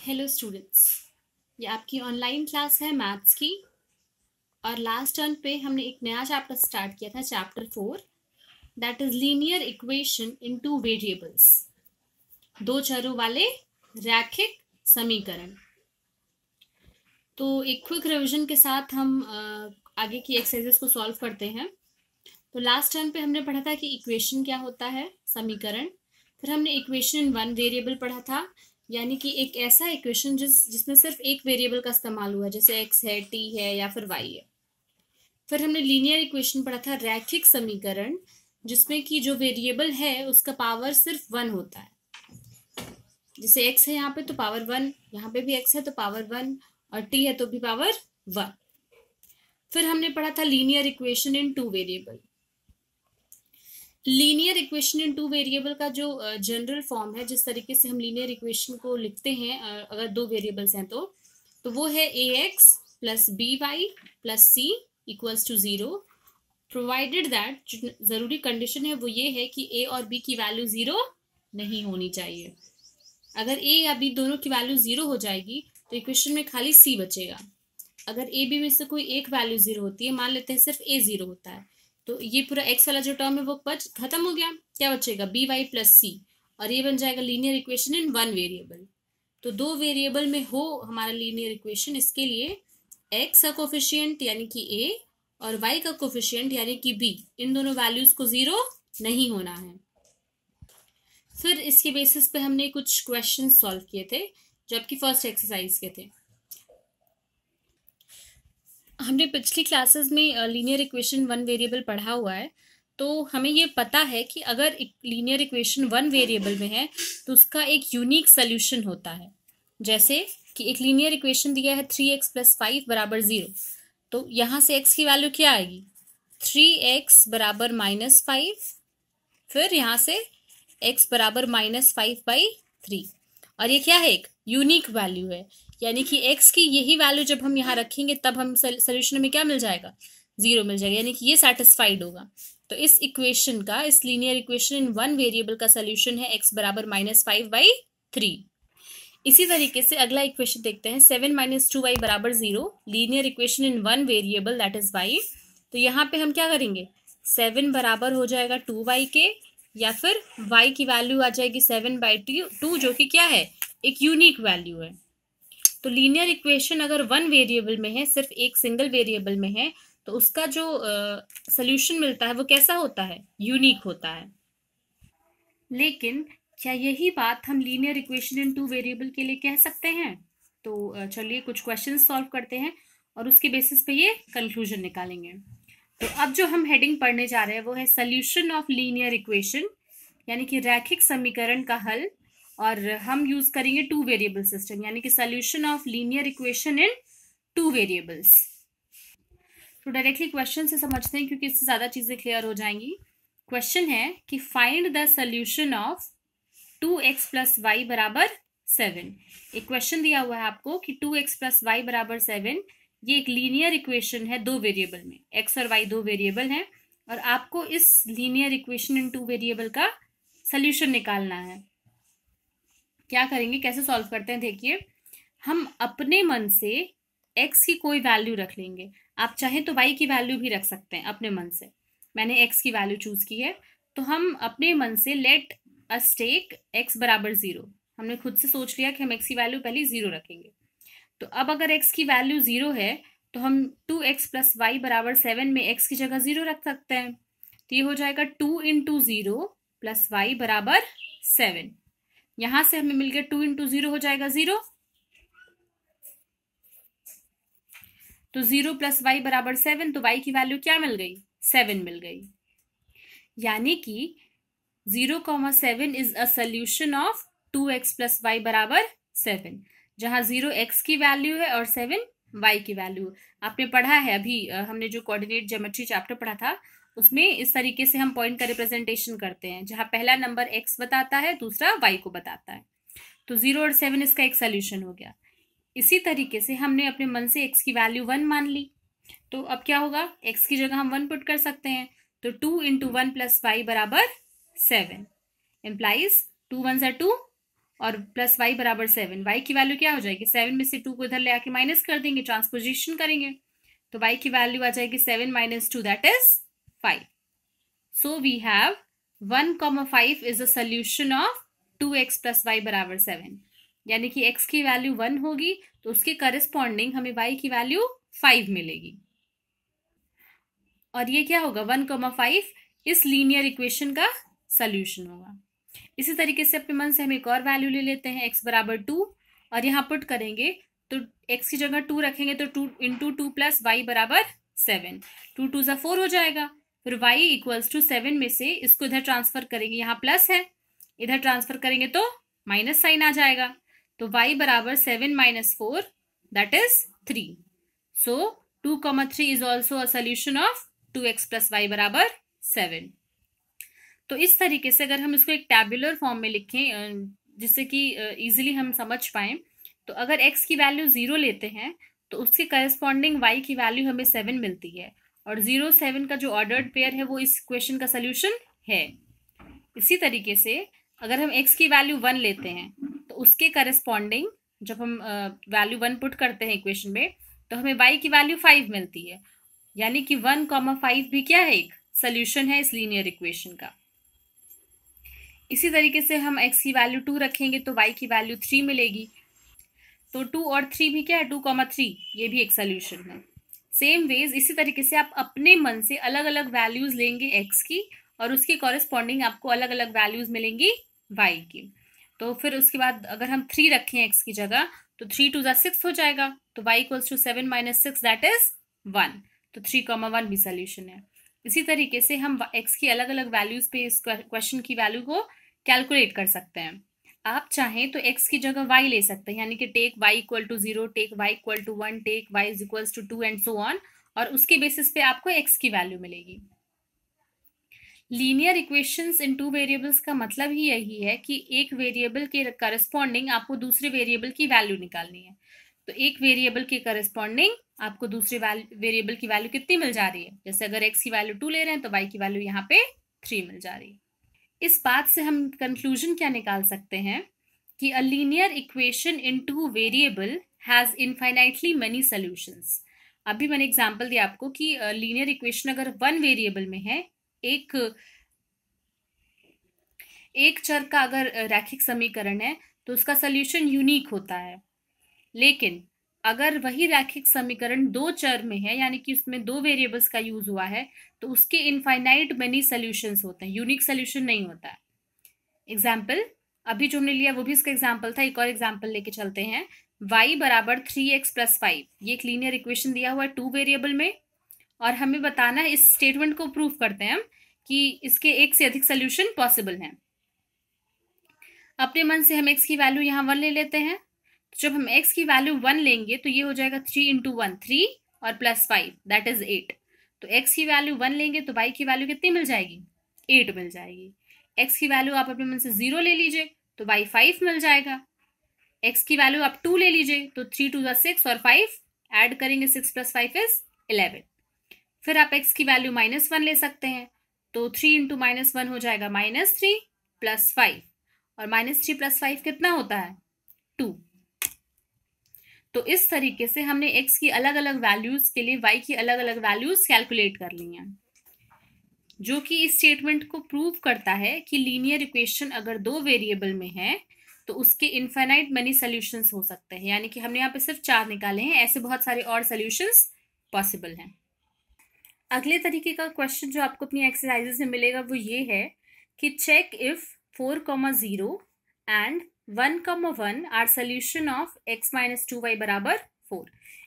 Hello students, ये आपकी online class है मैथ्स की। और लास्ट टर्म पे हमने एक नया चैप्टर स्टार्ट किया था, chapter 4, that is linear equation in two variables, दो चरों वाले रैखिक समीकरण। तो एक क्विक रिवीजन के साथ हम आगे की एक्सरसाइजेस को सॉल्व करते हैं। तो लास्ट टर्म पे हमने पढ़ा था कि इक्वेशन क्या होता है, समीकरण। फिर हमने इक्वेशन इन वन वेरिएबल पढ़ा था, यानी कि एक ऐसा इक्वेशन जिसमें सिर्फ एक वेरिएबल का इस्तेमाल हुआ है, जैसे एक्स है, टी है या फिर वाई है। फिर हमने लीनियर इक्वेशन पढ़ा था, रैखिक समीकरण, जिसमें कि जो वेरिएबल है उसका पावर सिर्फ वन होता है। जैसे एक्स है यहाँ पे तो पावर वन, यहाँ पे भी एक्स है तो पावर वन, और टी है तो भी पावर वन। फिर हमने पढ़ा था linear equation in two variable. Linear equation in two variable का जो जनरल फॉर्म है, जिस तरीके से हम लीनियर इक्वेशन को लिखते हैं अगर दो वेरिएबल्स हैं तो वो है a x plus b y plus c equals to 0, provided that, जो जरूरी कंडीशन है वो ये है कि ए और बी की वैल्यू 0 नहीं होनी चाहिए। अगर ए या बी दोनों की वैल्यू 0 हो जाएगी तो इक्वेशन में खाली सी बचेगा। अगर ए बी में से कोई एक वैल्यू 0 होती है, मान लेते हैं सिर्फ ए 0 होता है, तो ये पूरा एक्स वाला जो टर्म है वो खत्म हो गया। क्या बचेगा? बी वाई प्लस सी, और ये बन जाएगा linear equation in one variable. तो दो वेरिएबल में हो हमारा लीनियर इक्वेशन, इसके लिए एक्स का कोफिशियंट यानी कि ए और वाई का कोफिशियंट यानी कि बी, इन दोनों वैल्यूज को 0 नहीं होना है। फिर इसके बेसिस पे हमने कुछ क्वेश्चन सॉल्व किए थे जो आपकी फर्स्ट एक्सरसाइज के थे। हमने पिछली क्लासेस में लीनियर इक्वेशन वन वेरिएबल पढ़ा हुआ है, तो हमें ये पता है कि अगर लीनियर इक्वेशन वन वेरिएबल में है तो उसका एक यूनिक सोल्यूशन होता है। जैसे कि एक लीनियर इक्वेशन दिया है 3x प्लस 5 बराबर 0, तो यहाँ से x की वैल्यू क्या आएगी? 3x बराबर -5, फिर यहाँ से x बराबर -5/3, और ये क्या है? एक यूनिक वैल्यू है, यानी कि x की यही वैल्यू जब हम यहाँ रखेंगे तब हम सोल्यूशन में क्या मिल जाएगा? 0 मिल जाएगा, यानी कि ये सेटिस्फाइड होगा। तो इस इक्वेशन का, इस linear equation in one variable का सोल्यूशन है x बराबर -5/3। इसी तरीके से अगला इक्वेशन देखते हैं, 7 - 2y बराबर 0, linear equation in one variable that is y। तो यहाँ पे हम क्या करेंगे? 7 बराबर हो जाएगा 2y के, या फिर y की वैल्यू आ जाएगी 7/2, जो कि क्या है? एक यूनिक वैल्यू है। तो लीनियर इक्वेशन अगर वन वेरिएबल में है, सिर्फ एक सिंगल वेरिएबल में है, तो उसका जो सोल्यूशन मिलता है वो कैसा होता है? यूनिक होता है। लेकिन क्या यही बात हम linear equation in two variable के लिए कह सकते हैं? तो चलिए कुछ क्वेश्चन सॉल्व करते हैं और उसके बेसिस पे ये कंक्लूजन निकालेंगे। तो अब जो हम हेडिंग पढ़ने जा रहे हैं वो है सोल्यूशन ऑफ लीनियर इक्वेशन, यानी कि रैखिक समीकरण का हल। और हम यूज करेंगे टू वेरिएबल सिस्टम, यानी कि solution of linear equation in two variables. तो डायरेक्टली क्वेश्चन से समझते हैं, क्योंकि इससे ज्यादा चीजें क्लियर हो जाएंगी। क्वेश्चन है कि find the solution of 2x plus y बराबर 7। एक क्वेश्चन दिया हुआ है आपको कि 2x प्लस वाई बराबर 7, ये एक लीनियर इक्वेशन है दो वेरिएबल में, x और y दो वेरिएबल हैं, और आपको इस linear equation in two variable का सोल्यूशन निकालना है। क्या करेंगे, कैसे सॉल्व करते हैं? देखिए, हम अपने मन से x की कोई वैल्यू रख लेंगे। आप चाहें तो y की वैल्यू भी रख सकते हैं अपने मन से। मैंने x की वैल्यू चूज की है, तो हम अपने मन से लेट अस टेक x बराबर 0। हमने खुद से सोच लिया कि हम x की वैल्यू पहले 0 रखेंगे। तो अब अगर x की वैल्यू 0 है तो हम 2x प्लस वाई बराबर 7 में x की जगह 0 रख सकते हैं। तो ये हो जाएगा 2 × 0 प्लस वाई बराबर 7। यहां से हमें मिल गया 2 × 0 हो जाएगा 0, तो 0 प्लस वाई बराबर 7, तो y की वैल्यू क्या मिल गई? 7 मिल गई। यानी कि 0,7 is a solution of 2x plus y बराबर 7, जहां 0 x की वैल्यू है और 7 y की वैल्यू। आपने पढ़ा है अभी, हमने जो कोऑर्डिनेट ज्योमेट्री चैप्टर पढ़ा था उसमें इस तरीके से हम पॉइंट का रिप्रेजेंटेशन करते हैं, जहां पहला नंबर x बताता है, दूसरा y को बताता है। तो 0 और 7 इसका एक सोल्यूशन हो गया। इसी तरीके से हमने अपने मन से x की वैल्यू 1 मान ली, तो अब क्या होगा? x की जगह हम 1 पुट कर सकते हैं, तो 2 × 1 प्लस वाई बराबर 7 इम्प्लाइज 2 1s are 2 और प्लस y बराबर 7। y की वैल्यू क्या हो जाएगी, 7 में से 2 को इधर ले आके माइनस कर देंगे, ट्रांसपोजिशन करेंगे, तो y की वैल्यू आ जाएगी 7 minus 2 that is 5। So we have 1,5 is a solution of 2x plus y बराबर 7, यानी कि x की वैल्यू 1 होगी तो उसके करस्पॉन्डिंग हमें y की वैल्यू 5 मिलेगी। और ये क्या होगा, 1,5 इस लीनियर इक्वेशन का सोल्यूशन होगा। इसी तरीके से अपने मन से हम एक और वैल्यू ले लेते हैं, x बराबर 2, और यहाँ पुट करेंगे तो x की जगह 2 रखेंगे तो 2 इंटू 2 प्लस y बराबर 7, 2 2 ज़ा 4 हो जाएगा। फिर y इक्वल्स टू 7 में से इसको इधर ट्रांसफर करेंगे, यहाँ प्लस है, इधर ट्रांसफर करेंगे तो माइनस साइन आ जाएगा, तो y बराबर 7 minus 4 that is 3। So 2,3 is also a solution of 2x plus y बराबर 7। तो इस तरीके से अगर हम इसको एक टैबुलर फॉर्म में लिखें जिससे कि इजीली हम समझ पाएं, तो अगर x की वैल्यू 0 लेते हैं तो उसके करस्पॉन्डिंग y की वैल्यू हमें 7 मिलती है, और 0 7 का जो ऑर्डर्ड पेयर है वो इस क्वेश्चन का सोल्यूशन है। इसी तरीके से अगर हम x की वैल्यू 1 लेते हैं तो उसके करस्पॉन्डिंग जब हम वैल्यू 1 पुट करते हैं इक्वेशन में तो हमें y की वैल्यू 5 मिलती है, यानी कि 1,5 भी क्या है, एक सोल्यूशन है इस लीनियर इक्वेशन का। इसी तरीके से हम x की वैल्यू 2 रखेंगे तो y की वैल्यू 3 मिलेगी, तो 2 और 3 भी क्या है, 2,3, ये भी एक सोल्यूशन है। सेम वेज इसी तरीके से आप अपने मन से अलग अलग वैल्यूज लेंगे x की और उसके कॉरेस्पॉन्डिंग आपको अलग अलग वैल्यूज मिलेंगी y की। तो फिर उसके बाद अगर हम 3 रखें x की जगह तो 3 2 ज़ा 6 हो जाएगा, तो y equals to 7 minus 6 that is 1, तो 3,1 भी सोल्यूशन है। इसी तरीके से हम x की अलग अलग वैल्यूज पे इस क्वेश्चन की वैल्यू को कैलकुलेट कर सकते हैं। आप चाहें तो x की जगह y ले सकते हैं, यानी कि take y equal to 0, take y equal to 1, take y is equals to 2 and so on, और उसके बेसिस पे आपको x की वैल्यू मिलेगी। लीनियर इक्वेशंस इन 2 वेरिएबल्स का मतलब ही यही है कि एक वेरिएबल के करस्पॉन्डिंग आपको दूसरे वेरिएबल की वैल्यू निकालनी है। तो एक वेरिएबल के करस्पॉन्डिंग आपको दूसरे वेरिएबल की वैल्यू कितनी मिल जा रही है, जैसे अगर x की वैल्यू 2 ले रहे हैं तो y की वैल्यू यहाँ पे 3 मिल जा रही है। इस बात से हम कंक्लूजन क्या निकाल सकते हैं कि a linear equation in 2 variable has infinitely many solutions. अभी मैंने एग्जांपल दिया आपको कि लीनियर इक्वेशन अगर 1 वेरिएबल में है, एक चर का अगर रैखिक समीकरण है तो उसका सॉल्यूशन यूनिक होता है, लेकिन अगर वही रैखिक समीकरण 2 चर में है, यानी कि उसमें 2 वेरिएबल्स का यूज हुआ है, तो उसके इनफाइनाइट मेनी सॉल्यूशंस होते हैं, यूनिक सॉल्यूशन नहीं होता है। एग्जाम्पल अभी जो हमने लिया वो भी इसका एग्जाम्पल था, एक और एग्जाम्पल लेके चलते हैं। y बराबर 3x प्लस 5, ये एक लीनियर इक्वेशन दिया हुआ है 2 वेरिएबल में, और हमें बताना है, इस स्टेटमेंट को प्रूव करते हैं हम कि इसके एक से अधिक सोल्यूशन पॉसिबल हैं। अपने मन से हम x की वैल्यू यहाँ 1 ले लेते हैं, तो जब हम x की वैल्यू 1 लेंगे तो ये हो जाएगा 3 इंटू 1 3 और प्लस 5 दैट इज 8। तो x की वैल्यू 1 लेंगे तो y की वैल्यू कितनी मिल जाएगी, 8 मिल जाएगी। x की वैल्यू आप अपने मन से 0 ले लीजिए तो y 5 मिल जाएगा। x की वैल्यू आप 2 ले लीजिए तो 3 2 ज़ा 6 और 5 ऐड करेंगे 6 प्लस 5 इज 11। फिर आप x की वैल्यू -1 ले सकते हैं, तो 3 इंटू -1 हो जाएगा -3 प्लस 5, और -3 प्लस 5 कितना होता है, 2। तो इस तरीके से हमने x की अलग अलग वैल्यूज के लिए y की अलग अलग वैल्यूज कैलकुलेट कर ली हैं, जो कि इस स्टेटमेंट को प्रूव करता है कि लीनियर इक्वेशन अगर 2 वेरिएबल में है तो उसके इनफाइनाइट मेनी सॉल्यूशंस हो सकते हैं, यानी कि हमने यहाँ पे सिर्फ 4 निकाले हैं, ऐसे बहुत सारे और सॉल्यूशंस पॉसिबल हैं। अगले तरीके का क्वेश्चन जो आपको अपनी एक्सरसाइजेस में मिलेगा वो ये है कि check if 4,0 and 1,1 are solution of x minus 2y बराबर 4।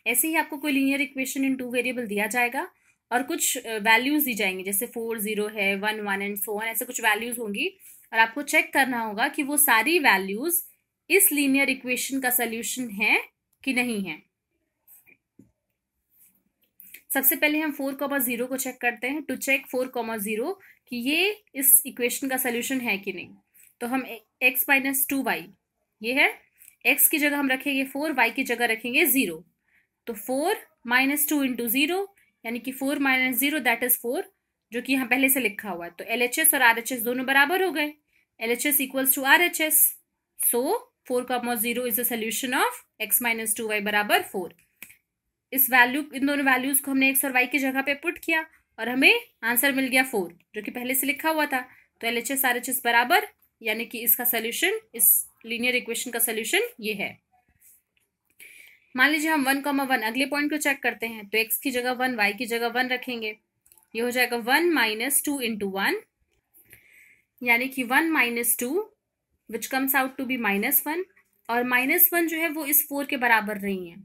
ऐसे ही आपको कोई लीनियर इक्वेशन इन 2 वेरिएबल दिया जाएगा और कुछ वैल्यूज दी जाएंगी, जैसे 4 0 है, 1 1 एंड सो ऑन, ऐसे कुछ वैल्यूज होंगी, और आपको चेक करना होगा कि वो सारी वैल्यूज इस लीनियर इक्वेशन का सोल्यूशन है कि नहीं है। सबसे पहले हम 4,0 को चेक करते हैं। टू चेक 4,0 कि ये इस इक्वेशन का सोल्यूशन है कि नहीं, तो हम x माइनस 2y, ये है, x की जगह हम रखेंगे 4, y की जगह रखेंगे 0, तो 4 माइनस 2 इंटू 0, यानी कि 4 माइनस 0 दैट इज 4, जो कि यहाँ पहले से लिखा हुआ है। तो LHS और RHS दोनों बराबर हो गए, LHS equals to RHS, so 4,0 is the solution of x minus 2y बराबर 4। इस वैल्यू, इन दोनों वैल्यूज को हमने x और y की जगह पे पुट किया और हमें आंसर मिल गया 4, जो कि पहले से लिखा हुआ था। तो LHS RHS बराबर, यानी कि इसका सोल्यूशन, इस लीनियर इक्वेशन का सोल्यूशन ये है। मान लीजिए हम 1,1 अगले पॉइंट को चेक करते हैं, तो x की जगह 1, y की जगह 1 रखेंगे। ये हो जाएगा 1 माइनस 2 इंटू 1, यानी कि 1 minus 2 which comes out to be -1, और -1 जो है वो इस 4 के बराबर नहीं है।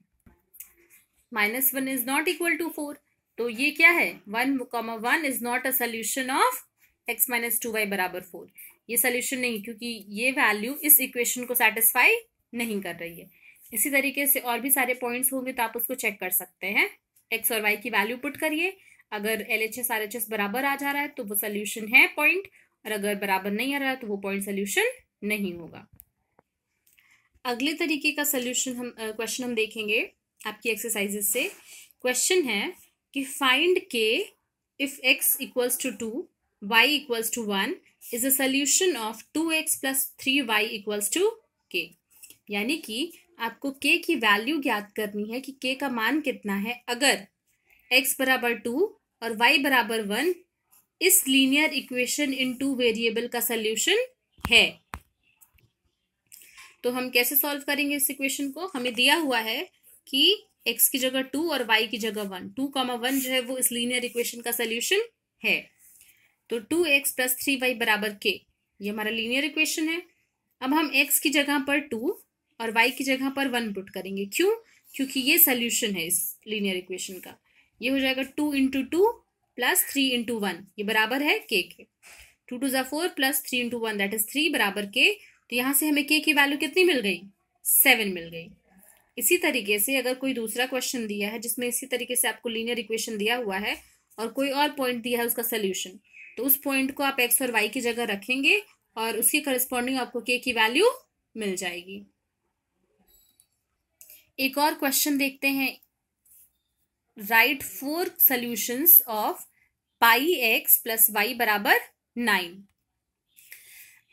-1 इज नॉट इक्वल टू 4, तो ये क्या है, 1,1 is not a solution of x minus 2y बराबर 4। ये सोल्यूशन नहीं, क्योंकि ये वैल्यू इस इक्वेशन को सेटिस्फाई नहीं कर रही है। इसी तरीके से और भी सारे पॉइंट्स होंगे, तो आप उसको चेक कर सकते हैं। x और y की वैल्यू पुट करिए, अगर LHS RHS बराबर आ जा रहा है तो वो सोल्यूशन है पॉइंट, और अगर बराबर नहीं आ रहा है तो वो पॉइंट सोल्यूशन नहीं होगा। अगले तरीके का सोल्यूशन हम क्वेश्चन हम देखेंगे आपकी एक्सरसाइजेस से। क्वेश्चन है कि find k if x equals to 2, y equals to 1 is a solution of 2x plus 3y equals to k। यानी कि आपको k की वैल्यू ज्ञात करनी है कि k का मान कितना है अगर x बराबर 2 और y बराबर 1 इस लीनियर इक्वेशन इन 2 वेरिएबल का सोल्यूशन है। तो हम कैसे सॉल्व करेंगे इस इक्वेशन को? हमें दिया हुआ है कि x की जगह 2 और y की जगह 1, 2,1 जो है वो इस लीनियर इक्वेशन का सोल्यूशन है। तो 2x प्लस 3y बराबर k, ये हमारा लीनियर इक्वेशन है। अब हम x की जगह पर 2 और y की जगह पर 1 पुट करेंगे। क्यों? क्योंकि ये सोल्यूशन है इस लीनियर इक्वेशन का। ये हो जाएगा 2 इंटू 2 प्लस 3 इंटू 1, ये बराबर है k के। 2 2 4 प्लस 3 इंटू 1 दैट इज 3 बराबर k। तो यहाँ से हमें k की वैल्यू कितनी मिल गई? 7 मिल गई। इसी तरीके से अगर कोई दूसरा क्वेश्चन दिया है जिसमें इसी तरीके से आपको लीनियर इक्वेशन दिया हुआ है और कोई और पॉइंट दिया है उसका सोल्यूशन, तो उस पॉइंट को आप x और y की जगह रखेंगे और उसके करस्पॉन्डिंग आपको k की वैल्यू मिल जाएगी। एक और क्वेश्चन देखते हैं। Right 4 solutions of pi x plus y बराबर 9।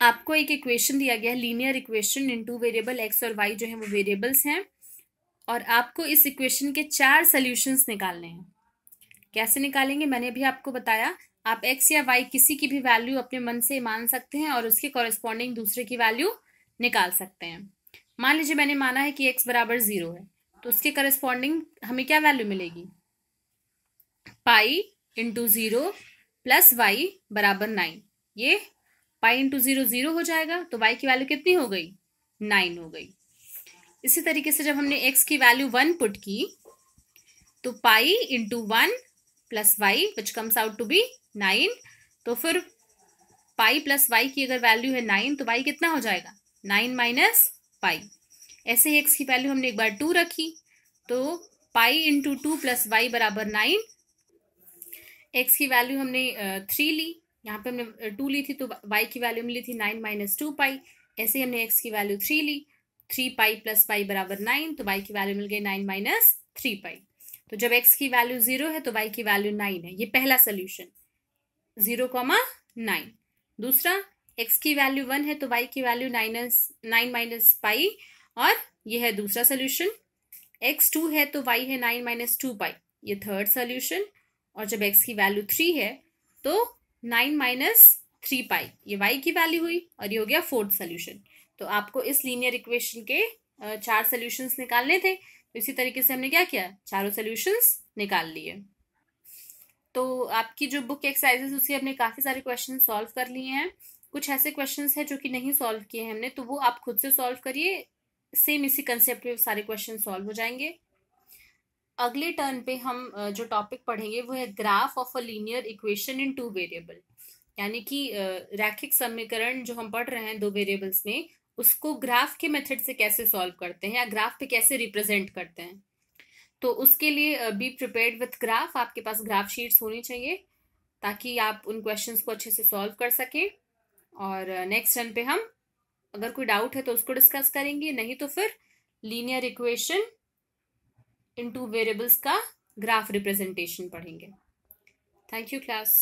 आपको एक इक्वेशन दिया गया है, linear equation in 2 variable x और y जो है वो वेरिएबल्स हैं, और आपको इस इक्वेशन के 4 सॉल्यूशंस निकालने हैं। कैसे निकालेंगे मैंने भी आपको बताया। आप x या y किसी की भी वैल्यू अपने मन से मान सकते हैं और उसके कॉरेस्पॉन्डिंग दूसरे की वैल्यू निकाल सकते हैं। मान लीजिए मैंने माना है कि x बराबर 0 है, तो उसके कॉरेस्पॉन्डिंग हमें क्या वैल्यू मिलेगी? पाई इंटू 0 प्लस वाई बराबर 9। ये पाई इंटू 0 0 हो जाएगा, तो y की वैल्यू कितनी हो गई? 9 हो गई। इसी तरीके से जब हमने x की वैल्यू 1 पुट की, तो pi into 1 plus y which comes out to be 9। तो फिर पाई प्लस वाई की अगर वैल्यू है 9, तो y कितना हो जाएगा? 9 माइनस पाई। ऐसे ही x की वैल्यू हमने एक बार 2 रखी, तो पाई इंटू 2 प्लस वाई बराबर 9। x की वैल्यू हमने 3 ली, यहाँ पे हमने 2 ली थी, तो y की वैल्यू मिली थी 9 माइनस 2 पाई। ऐसे ही हमने x की वैल्यू 3 ली, 3 पाई प्लस y बराबर 9, तो y की वैल्यू मिल गई 9 माइनस 3 पाई। तो जब x की वैल्यू 0 है तो y की वैल्यू 9 है। ये पहला सोल्यूशन 0,9। दूसरा, x की वैल्यू 1 है तो y की वैल्यू 9 माइनस पाई, और ये है दूसरा सोल्यूशन। x 2 है तो y है 9 माइनस 2 पाई, ये थर्ड सोल्यूशन। और जब x की वैल्यू 3 है तो 9 माइनस 3 पाई, ये y की वैल्यू हुई, और ये हो गया फोर्थ सोल्यूशन। तो आपको इस लीनियर इक्वेशन के 4 सोल्यूशंस निकालने थे। तो इसी तरीके से हमने क्या किया? चारों सोल्यूशंस निकाल लिए। तो आपकी जो बुक एक्सरसाइजेस उससे हमने काफी सारे क्वेश्चन सॉल्व कर लिए हैं। कुछ ऐसे क्वेश्चंस हैं जो कि नहीं सॉल्व किए हैं हमने, तो वो आप खुद से सॉल्व करिए। सेम इसी कंसेप्ट में सारे क्वेश्चन सॉल्व हो जाएंगे। अगले टर्न पे हम जो टॉपिक पढ़ेंगे वो है graph of a linear equation in 2 variable. यानी कि रैखिक समीकरण जो हम पढ़ रहे हैं 2 वेरिएबल्स में, उसको ग्राफ के मेथड से कैसे सॉल्व करते हैं या ग्राफ पे कैसे रिप्रेजेंट करते हैं। तो उसके लिए बी प्रिपेयर्ड विथ ग्राफ। आपके पास ग्राफ शीट्स होनी चाहिए ताकि आप उन क्वेश्चंस को अच्छे से सॉल्व कर सकें। और नेक्स्ट टर्न पे हम अगर कोई डाउट है तो उसको डिस्कस करेंगे, नहीं तो फिर लीनियर इक्वेशन इन 2 वेरिएबल्स का ग्राफ रिप्रेजेंटेशन पढ़ेंगे। Thank you class.